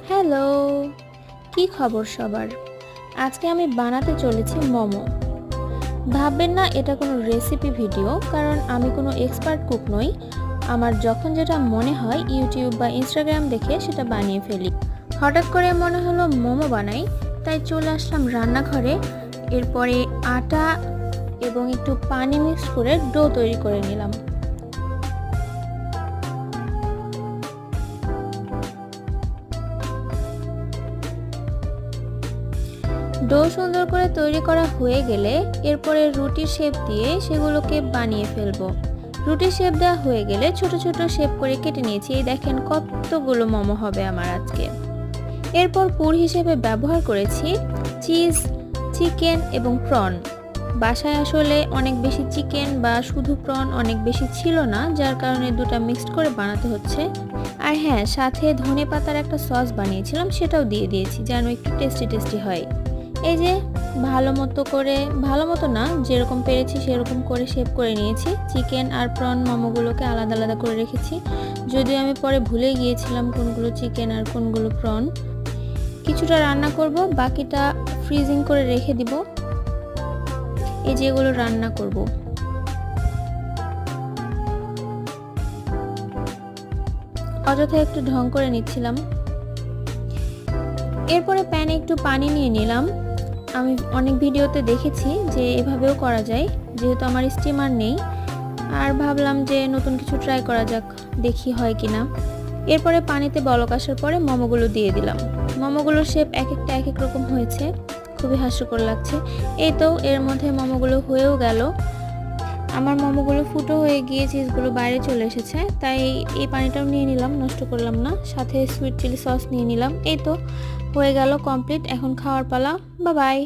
Hello, কি খবর সবার? আজকে আমি বানাতে চলেছি মোমো। ভাববেন না এটা কোনো রেসিপি ভিডিও, কারণ আমি কোনো এক্সপার্ট কুক নই। আমার যখন যেটা মনে হয় ইউটিউব বা ইনস্টাগ্রাম দেখে সেটা বানিয়ে ফেলি। হঠাৎ করে মনে হলো মোমো বানাই, তাই চলে আসলাম রান্নাঘরে। এরপরে আটা এবং একটু পানি মিক্স করে ডো তৈরি করে নিলাম। ডো সুন্দর করে তৈরি করা হয়ে গেলে এরপরে রুটির শেপ দিয়ে সেগুলোকে বানিয়ে ফেলবো। রুটির শেপ দেওয়া হয়ে গেলে ছোট ছোট শেপ করে কেটে নিয়েছি। এই দেখেন কতগুলো মোমো হবে আমার আজকে। এরপর পুর হিসেবে ব্যবহার করেছি চিজ, চিকেন এবং প্রন। বাসায় আসলে অনেক বেশি চিকেন বা শুধু প্রন অনেক বেশি ছিল না, যার কারণে দুটো মিক্সড করে বানাতে হচ্ছে। আর হ্যাঁ, সাথে ধনেপাতার একটা সস বানিয়েছিলাম, সেটাও দিয়ে দিয়েছি যেন একটু টেস্টি টেস্টি হয়। এই যে ভালো মতো না, যেরকম পেরেছি সেরকম করে শেপ করে নিয়েছি। চিকেন আর প্রন মোমোগুলোকে আলাদা আলাদা করে রেখেছি, যদিও আমি পরে ভুলে গিয়েছিলাম কোনগুলো চিকেন আর কোনগুলো প্রন। কিছুটা রান্না করব, বাকিটা ফ্রিজিং করে রেখে দিব। এই যেগুলো রান্না করব, অযথা একটু ঢং করে নিচ্ছিলাম। এরপরে প্যানে একটু পানি নিয়ে নিলাম। আমি অনেক ভিডিওতে দেখেছি যে এভাবেও করা যায়, যেহেতু আমার স্টিমার নেই আর ভাবলাম যে নতুন কিছু ট্রাই করা যাক, দেখি হয় কিনা। এরপরে পানিতে বলক আসার পরে মোমোগুলো দিয়ে দিলাম। মোমোগুলোর শেপ এক একটা এক এক রকম হয়েছে, খুবই হাস্যকর লাগছে। এই তো এর মধ্যে মোমোগুলো হয়েও গেল। আমার মোমোগুলো ফুটো হয়ে গিয়ে চিজগুলো বাইরে চলে এসেছে, তাই এই পানিটাও নিয়ে নিলাম, নষ্ট করলাম না। সাথে সুইট চিলি সস নিয়ে নিলাম। এই তো হয়ে গেল কমপ্লিট। এখন খাওয়ার পালা। Bye bye.